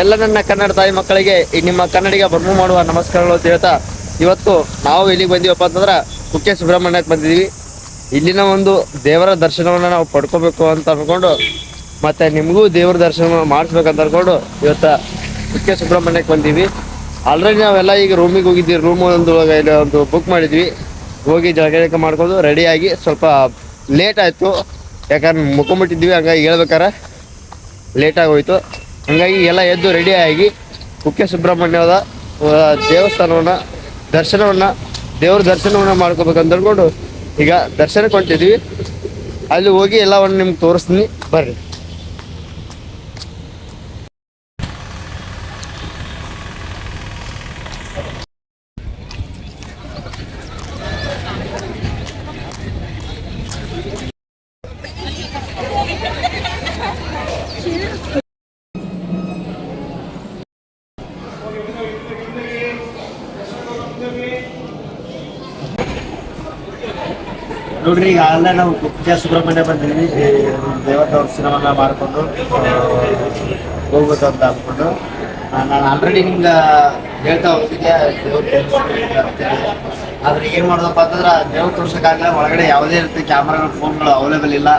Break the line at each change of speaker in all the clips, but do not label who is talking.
ಎಲ್ಲ ನನ್ನ ಕನ್ನಡ ತಾಯಿ ಮಕ್ಕಳಿಗೆ ಈ ನಿಮ್ಮ ಕನ್ನಡಿಗ ಬರ್ಮು ಮಾಡುವ ನಮಸ್ಕಾರಗಳು ಅಂತ ಹೇಳ್ತಾ, ಇವತ್ತು ನಾವು ಎಲ್ಲಿಗೆ ಬಂದೀವಪ್ಪ ಅಂತಂದ್ರೆ ಕುಕ್ಕೆ ಸುಬ್ರಹ್ಮಣ್ಯಕ್ಕೆ ಬಂದಿದ್ದೀವಿ. ಇಲ್ಲಿನ ಒಂದು ದೇವರ ದರ್ಶನವನ್ನು ನಾವು ಪಡ್ಕೋಬೇಕು ಅಂತ ಅನ್ಕೊಂಡು, ಮತ್ತು ನಿಮಗೂ ದೇವರ ದರ್ಶನ ಮಾಡಿಸ್ಬೇಕಂತ ಅನ್ಕೊಂಡು ಇವತ್ತು ಕುಕ್ಕೆ ಸುಬ್ರಹ್ಮಣ್ಯಕ್ಕೆ ಬಂದೀವಿ. ಆಲ್ರೆಡಿ ನಾವೆಲ್ಲ ಈಗ ರೂಮಿಗೆ ಹೋಗಿದ್ದೀವಿ. ರೂಮ್ ಒಂದು ಬುಕ್ ಮಾಡಿದ್ವಿ. ಹೋಗಿ ಜಳಕ ಮಾಡ್ಕೊಂಡು ರೆಡಿಯಾಗಿ ಸ್ವಲ್ಪ ಲೇಟ್ ಆಯಿತು, ಯಾಕಂದ್ರೆ ಮುಕ್ಕೊಂಬಿಟ್ಟಿದ್ವಿ. ಹಂಗಾಗಿ ಹೇಳ್ಬೇಕಾರೆ ಲೇಟಾಗಿ ಹೋಯಿತು. ಹಂಗಾಗಿ ಎಲ್ಲ ಎದ್ದು ರೆಡಿಯಾಗಿ ಕುಕ್ಕೆ ಸುಬ್ರಹ್ಮಣ್ಯದ ದೇವಸ್ಥಾನವನ್ನು ದೇವ್ರ ದರ್ಶನವನ್ನು ಮಾಡ್ಕೋಬೇಕಂತ ಅಂದ್ಕೊಂಡು ಈಗ ದರ್ಶನಕ್ಕೆ ಹೊಂಟಿದ್ವಿ. ಅಲ್ಲಿ ಹೋಗಿ ಎಲ್ಲವನ್ನು ನಿಮ್ಗೆ ತೋರಿಸ್ತೀನಿ, ಬರ್ರಿ. ನೋಡ್ರಿ, ಈಗ ಅಲ್ಲೇ ನಾವು ಕುಕ್ಕೆ ಸುಬ್ರಹ್ಮಣ್ಯ ಬಂದಿದ್ವಿ. ದೇವರ ದರ್ಶನವನ್ನ ಮಾಡಿಕೊಂಡು ಹೋಗ್ಬೇಕು ಅಂತ ಅಂದ್ಕೊಂಡು ನಾನು ಆಲ್ರೆಡಿ ನಿಮ್ಗೆ ಹೇಳ್ತಾ ಹೋಗ್ತಿದ್ದೆ ಆದ್ರೆ ಏನು ಮಾಡೋದಪ್ಪ ಅಂತಂದ್ರೆ ದೇವ್ರ ತೋರ್ಸೋಕ್ಕಾಗಲ್ಲ. ಒಳಗಡೆ ಯಾವುದೇ ರೀತಿ ಕ್ಯಾಮ್ರಾಗಳು, ಫೋನ್ಗಳು ಅವೈಲೇಬಲ್ ಇಲ್ಲ,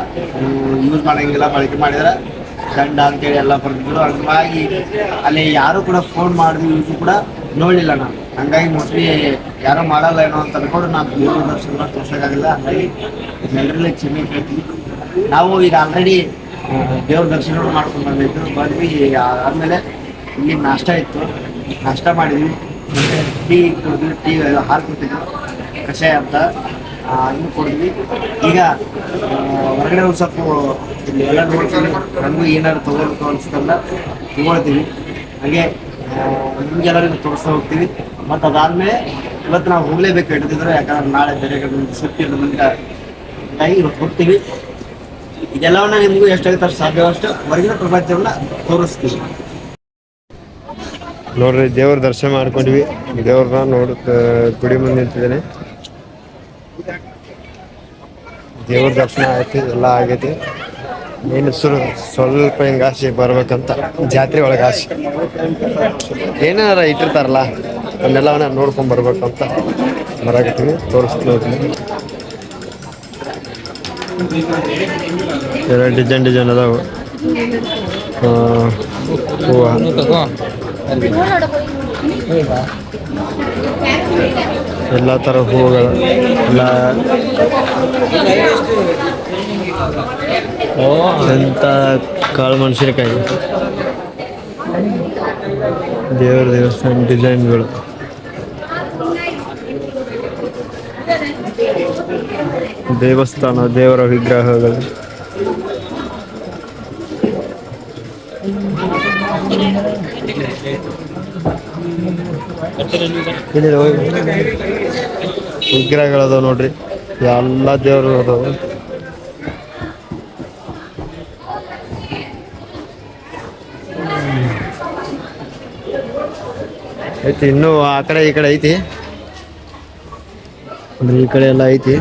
ಯೂಸ್ ಮಾಡೋಂಗಿಲ್ಲ. ಬಳಕೆ ಮಾಡಿದ್ರೆ ದಂಡ ಅಂತೇಳಿ ಎಲ್ಲ ಬರ್ತಿದ್ರು. ಹಂಗಾಗಿ ಅಲ್ಲಿ ಯಾರು ಕೂಡ ಫೋನ್ ಮಾಡಿದ್ವಿ ಯೂಸು ಕೂಡ ನೋಡಲಿಲ್ಲ ನಾನು. ಹಂಗಾಗಿ ಮೋಸ್ಟ್ಲಿ ಯಾರೋ ಮಾಡಲ್ಲ ಏನೋ ಅಂತ ಅನ್ಕೊಂಡು ನಾನು ದೇವ್ರ ದರ್ಶನ ತೋರ್ಸೋಕ್ಕಾಗಿಲ್ಲ. ಹಂಗಾಗಿ ಎಲ್ಲರಲ್ಲಿ ಕ್ಷಮೆ ಕೇಳ್ತೀವಿ. ನಾವು ಈಗ ಆಲ್ರೆಡಿ ದೇವ್ರ ದರ್ಶನ ಮಾಡ್ಕೊಂಡು ಬಂದ್ವಿ. ಆದಮೇಲೆ ಇಲ್ಲಿ ನಾಷ್ಟ ಇತ್ತು, ನಾಷ್ಟ ಮಾಡಿದ್ವಿ. ಟೀ ಕುಡಿದ್ವಿ, ಟೀ ಹಾಲು ಕೊಟ್ಟಿದ್ವಿ, ಕಷಾಯ ಅಂತ ಇನ್ನು ಕೊಡಿದ್ವಿ. ಈಗ ಹೊರಗಡೆ ಒಂದು ಸ್ವಲ್ಪ ಇಲ್ಲಿ ಎಲ್ಲ ನೋಡ್ತೀವಿ. ನಮಗೂ ಏನಾದ್ರು ತೊಗೊಳ್ಬೇಕು ಅನಿಸ್ತಲ್ಲ ತೊಗೊಳ್ತೀವಿ. ಹಾಗೆ ನಿಮ್ಗೆಲ್ಲರಿಗೂ ತೋರಿಸ್ತಾ ಹೋಗ್ತೀವಿ. ಮತ್ತು ಅದಾದಮೇಲೆ ಇವತ್ತು ನಾವು ಹೋಗಲೇಬೇಕು ಹಿಡಿದಿದ್ರೆ, ಯಾಕಂದ್ರೆ ನಾಳೆ ಬೇರೆ ಕಡೆ ಸುಟ್ಟಿ ಇರೋದ್ರಿಂದ ಹೀಗಾಗಿ ಇವತ್ತು ಹೋಗ್ತೀವಿ. ಇದೆಲ್ಲವನ್ನ ನಿಮಗೂ ಎಷ್ಟಾಗುತ್ತೆ ಅಷ್ಟು ಸಾಧ್ಯವಷ್ಟು ಹೊರಗಿನ ಪ್ರಪಂಚವನ್ನ ತೋರಿಸ್ತೀವಿ. ನೋಡ್ರಿ, ದೇವ್ರ ದರ್ಶನ ಮಾಡ್ಕೊಂಡ್ವಿ. ದೇವ್ರನ್ನ ಗುಡಿ ಮುಂದೆ ನಿಂತಿದ್ದೇನೆ. ದೇವ್ರ ದರ್ಶನ ಆಯ್ತು, ಎಲ್ಲ ಆಗೈತಿ. ಏನು ಸ್ವಲ್ಪ ಹಿಂಗೆ ಆಸೆ ಬರ್ಬೇಕಂತ, ಜಾತ್ರೆ ಒಳಗೆ ಆಸೆ ಏನಾರ ಇಟ್ಟಿರ್ತಾರಲ್ಲ ಅವನ್ನೆಲ್ಲವನ್ನ ನೋಡ್ಕೊಂಡು ಬರ್ಬೇಕಂತ ಬರಾಕತ್ತೀವಿ. ತೋರಿಸ್ತೀವಿ. ಎಲ್ಲ ಡಿಸೈನ್ ಅದಾವು. ಹೂವು, ಎಲ್ಲ ಥರ ಹೂವುಗಳು ಎಲ್ಲ ಎಂಥ ಕಾಳು ಮೆಣಸಿನಕಾಯಿ, ದೇವಸ್ಥಾನ ಡಿಸೈನ್ಗಳು, ದೇವಸ್ಥಾನ ದೇವರ ವಿಗ್ರಹಗಳು, ವಿಗ್ರಹಗಳದಾವ ನೋಡ್ರಿ. ಎಲ್ಲ ದೇವರು ಅದಾವ. ಐತಿ, ಇನ್ನೂ ಆ ಕಡೆ ಈ ಕಡೆ ಐತಿ. ಈ ಕಡೆ ಎಲ್ಲ ಐತಿ.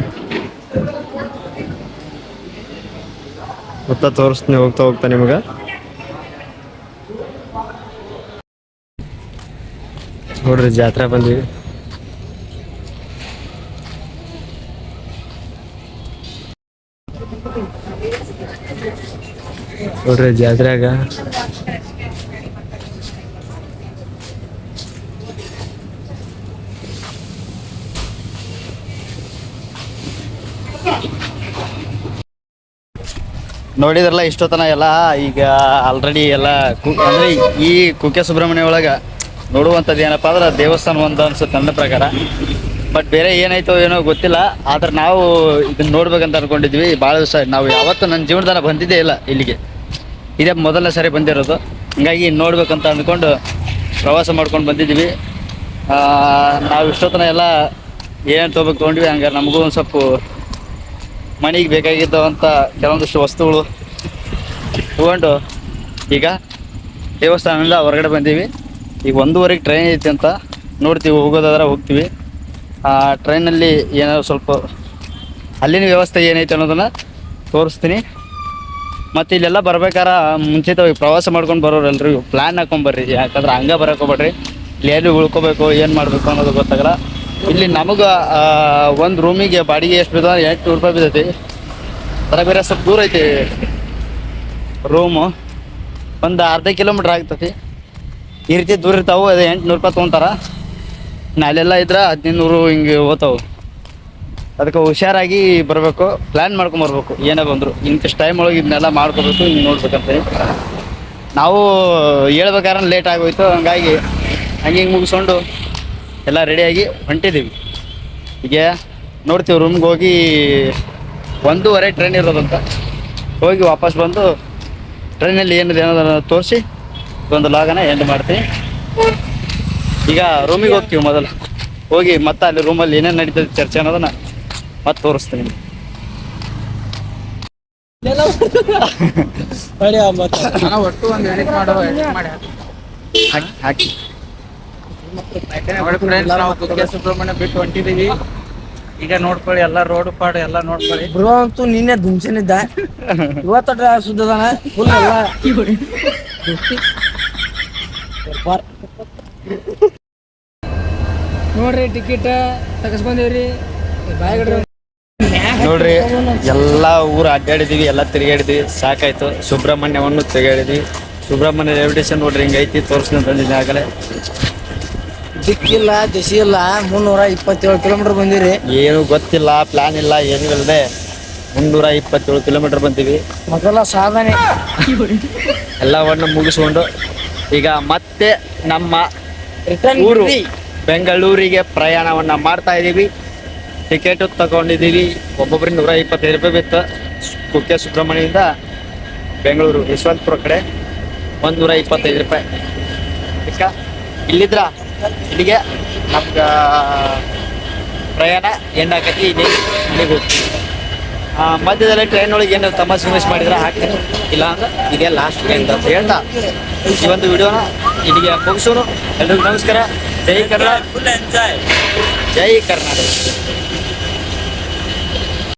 ಮತ್ತ ತೋರಿಸ್ತೀನಿ ಹೋಗ್ತಾ ಹೋಗ್ತಾ ನಿಮ್ಗೆ. ನೋಡ್ರಿ, ಜಾತ್ರೆ ಬಂದ್ವಿ. ನೋಡ್ರಿ ಜಾತ್ರೆಯಾಗ ನೋಡಿದ್ರಲ್ಲ ಇಷ್ಟೊತ್ತನ ಎಲ್ಲ. ಈಗ ಆಲ್ರೆಡಿ ಎಲ್ಲ ಅಂದರೆ ಈ ಕುಕ್ಕೆ ಸುಬ್ರಹ್ಮಣ್ಯ ಒಳಗೆ ನೋಡುವಂಥದ್ದು ಏನಪ್ಪ ಅಂದ್ರೆ ದೇವಸ್ಥಾನ ಒಂದು ಅನ್ಸುತ್ತೆ ನನ್ನ ಪ್ರಕಾರ. ಬಟ್ ಬೇರೆ ಏನಾಯ್ತೋ ಏನೋ ಗೊತ್ತಿಲ್ಲ. ಆದ್ರೆ ನಾವು ಇದನ್ನ ನೋಡ್ಬೇಕಂತ ಅನ್ಕೊಂಡಿದ್ವಿ ಭಾಳ ದಿವಸ. ನಾವು ಯಾವತ್ತೂ ನನ್ನ ಜೀವನದಲ್ಲಿ ಬಂದಿದ್ದೇ ಇಲ್ಲ ಇಲ್ಲಿಗೆ, ಇದೇ ಮೊದಲನೇ ಸಾರಿ ಬಂದಿರೋದು. ಹಂಗಾಗಿ ನೋಡ್ಬೇಕಂತ ಅಂದ್ಕೊಂಡು ಪ್ರವಾಸ ಮಾಡ್ಕೊಂಡು ಬಂದಿದ್ವಿ. ನಾವು ಇಷ್ಟೊತ್ತನ ಎಲ್ಲ ಏನು ತೊಗೊಂಡ್ವಿ. ಹಂಗಾರೆ ನಮಗೂ ಒಂದು ಸ್ವಲ್ಪ ಮನೆಗೆ ಬೇಕಾಗಿದ್ದವಂಥ ಕೆಲವೊಂದಿಷ್ಟು ವಸ್ತುಗಳು ತೊಗೊಂಡು ಈಗ ದೇವಸ್ಥಾನದಿಂದ ಹೊರಗಡೆ ಬಂದೀವಿ. ಈಗ 1:15 ಟ್ರೈನ್ ಐತಿ ಅಂತ ನೋಡ್ತೀವಿ. ಹೋಗೋದಾದ್ರೆ ಹೋಗ್ತೀವಿ. ಆ ಟ್ರೈನಲ್ಲಿ ಏನಾದ್ರು ಸ್ವಲ್ಪ ಅಲ್ಲಿನ ವ್ಯವಸ್ಥೆ ಏನೈತೆ ಅನ್ನೋದನ್ನು ತೋರಿಸ್ತೀನಿ.
ಮತ್ತು ಇಲ್ಲೆಲ್ಲ ಬರ್ಬೇಕಾರ ಮುಂಚಿತವಾಗಿ ಪ್ರವಾಸ ಮಾಡ್ಕೊಂಡು ಬರೋರು ಎಲ್ರಿಗೂ ಪ್ಲ್ಯಾನ್ ಹಾಕೊಂಬರ್ರಿ, ಯಾಕಂದ್ರೆ ಹಂಗೆ ಬರಕ್ಕೆ ಹೋಗ್ಬೇಡ್ರಿ. ಇಲ್ಲಿ ಎಲ್ಲಿ ಉಳ್ಕೋಬೇಕು ಏನು ಮಾಡಬೇಕು ಅನ್ನೋದು ಗೊತ್ತಾಗಲ್ಲ. ಇಲ್ಲಿ ನಮಗೆ ಒಂದು ರೂಮಿಗೆ ಬಾಡಿಗೆ ಎಷ್ಟು ಬಿದ್ದವ, 800 ರೂಪಾಯಿ ಬಿದ್ದೈತಿ. ಥರ ಬೇರೆ ಸ್ವಲ್ಪ ದೂರ ಐತಿ ರೂಮು, ಒಂದು ಅರ್ಧ ಕಿಲೋಮೀಟ್ರ್ ಆಗ್ತೈತಿ. ಈ ರೀತಿ ದೂರ ಇರ್ತಾವೆ, ಅದು 800 ರೂಪಾಯಿ ತೊಗೊತಾರೆ. ಅಲ್ಲೆಲ್ಲ ಇದ್ರೆ 1500 ಹಿಂಗೆ ಹೋಗ್ತಾವೆ. ಅದಕ್ಕೆ ಹುಷಾರಾಗಿ ಬರಬೇಕು, ಪ್ಲ್ಯಾನ್ ಮಾಡ್ಕೊಂಬರ್ಬೇಕು. ಏನೇ ಬಂದರು ಇಂತಿಷ್ಟು ಟೈಮ್ ಒಳಗೆ ಇದನ್ನೆಲ್ಲ ಮಾಡ್ಕೋಬೇಕು, ಹಿಂಗೆ ನೋಡ್ಬೇಕಂತ. ನಾವು ಹೇಳ್ಬೇಕಾದ್ರೆ ಲೇಟ್ ಆಗೋಯ್ತು, ಹಂಗಾಗಿ ಹಂಗೆ ಹಿಂಗೆ ಮುಗಿಸ್ಕೊಂಡು ಎಲ್ಲ ರೆಡಿಯಾಗಿ ಹೊಂಟಿದ್ದೀವಿ. ಈಗ ನೋಡ್ತೀವಿ ರೂಮ್ಗೆ ಹೋಗಿ 1:30 ಟ್ರೈನ್ ಇರೋದಂತ. ಹೋಗಿ ವಾಪಸ್ ಬಂದು ಟ್ರೈನಲ್ಲಿ ಏನಿದೆ ಅನ್ನೋದನ್ನು ತೋರಿಸಿ ಒಂದು ಲಾಗನ ಎಂಡ್ ಮಾಡ್ತೀವಿ. ಈಗ ರೂಮಿಗೆ ಹೋಗ್ತೀವಿ ಮೊದಲು, ಹೋಗಿ ಮತ್ತೆ ಅಲ್ಲಿ ರೂಮಲ್ಲಿ ಏನೇನು ನಡೀತದೆ ಚರ್ಚೆ ಅನ್ನೋದನ್ನು ಮತ್ತೆ ತೋರಿಸ್ತೀನಿ.
ಒಟ್ಟು ಒಂದು ಎಡಿಟ್ ಮಾಡಿ
ಹಾಕಿ
ಫ್ರೆಂಡ್ಸ್, ನಾವು ಕುಕ್ಕೆ ಸುಬ್ರಹ್ಮಣ್ಯ ಬಿಟ್ಟು ಹೊಂಟಿದೀವಿ. ಈಗ ನೋಡ್ಕೊಳ್ಳಿ, ಎಲ್ಲ ರೋಡ್ ಪಾಡು ಎಲ್ಲ ನೋಡ್ಕೊಳ್ಳಿ.
ಬ್ರೋ ಅಂತೂ ನಿನ್ನೆ ಧುಮ್ಸನಿದ್ದ, ಇವತ್ತ ಸುದ್ದದಾನ ಫುಲ್ ಎಲ್ಲ. ನೋಡ್ರಿ ಟಿಕೆಟ್ ತಗಸ್ಬಂದೇವ್ರಿ.
ನೋಡ್ರಿ ಎಲ್ಲ ಊರು ಅಡ್ಡಾಡಿದೀವಿ, ಎಲ್ಲ ತಿರುಗಾಡಿದ್ವಿ, ಸಾಕಾಯ್ತು. ಸುಬ್ರಹ್ಮಣ್ಯವನ್ನು ತಿರುಗಾಡಿದ್ವಿ. ಸುಬ್ರಹ್ಮಣ್ಯ ರೈಲ್ವೆ ಸ್ಟೇಷನ್ ನೋಡ್ರಿ ಹಿಂಗೈತಿ, ತೋರಿಸ್ಕೊಂಡು ಬಂದಿದ್ದೀನಿ ಆಗಲೇ.
ದಿಕ್ಕಿಲ್ಲ ದಿಶಿ ಇಲ್ಲ, 327 ಕಿಲೋಮೀಟರ್ ಬಂದಿರಿ.
ಏನು ಗೊತ್ತಿಲ್ಲ, ಪ್ಲಾನ್ ಇಲ್ಲ, ಏನೂ ಇಲ್ಲದೆ 327 ಕಿಲೋಮೀಟರ್ ಬಂದೀವಿ.
ಮೊದಲ ಸಾಧನೆ.
ಎಲ್ಲವನ್ನು ಮುಗಿಸ್ಕೊಂಡು ಈಗ ಮತ್ತೆ ನಮ್ಮ
ರಿಟರ್ನ್
ಊರು ಬೆಂಗಳೂರಿಗೆ ಪ್ರಯಾಣವನ್ನು ಮಾಡ್ತಾ ಇದ್ದೀವಿ. ಟಿಕೆಟು ತಗೊಂಡಿದ್ದೀವಿ, ಒಬ್ಬೊಬ್ಬರಿಗೆ 125 ರೂಪಾಯಿ ಬಿತ್ತು. ಕುಕ್ಕೆ ಸುಬ್ರಹ್ಮಣ್ಯದಿಂದ ಬೆಂಗಳೂರು ಯಶವಂತಪುರ ಕಡೆ 125 ರೂಪಾಯಿ. ಈಗ ಇಲ್ಲಿದ್ರ ಇಲ್ಲಿಗೆ ನಮ್ಗೆ ಪ್ರಯಾಣ ಎಂಡ್ ಆಕೈತಿ. ಇಲ್ಲಿಗೆ ಹೋಗ್ತೀವಿ. ಮಧ್ಯದಲ್ಲಿ ಟ್ರೈನ್ ಒಳಗೆ ಏನು ತಮಾಷೆ ಗಿಮಾಷೆ ಮಾಡಿದ್ರೆ ಹಾಕ್ತೀನಿ, ಇಲ್ಲ ಅಂದ್ರೆ ಇದೇ ಲಾಸ್ಟ್ ಎಂಡ್ ಅಂತ ಹೇಳ್ತಾ ಈ ಒಂದು ವಿಡಿಯೋನ ಇಲ್ಲಿಗೆ ಮುಗಿಸೋನು. ಎಲ್ರಿಗೂ ನಮಸ್ಕಾರ. ಜೈ ಕನ್ನಡ, ಜೈ ಕರ್ನಾಟಕ.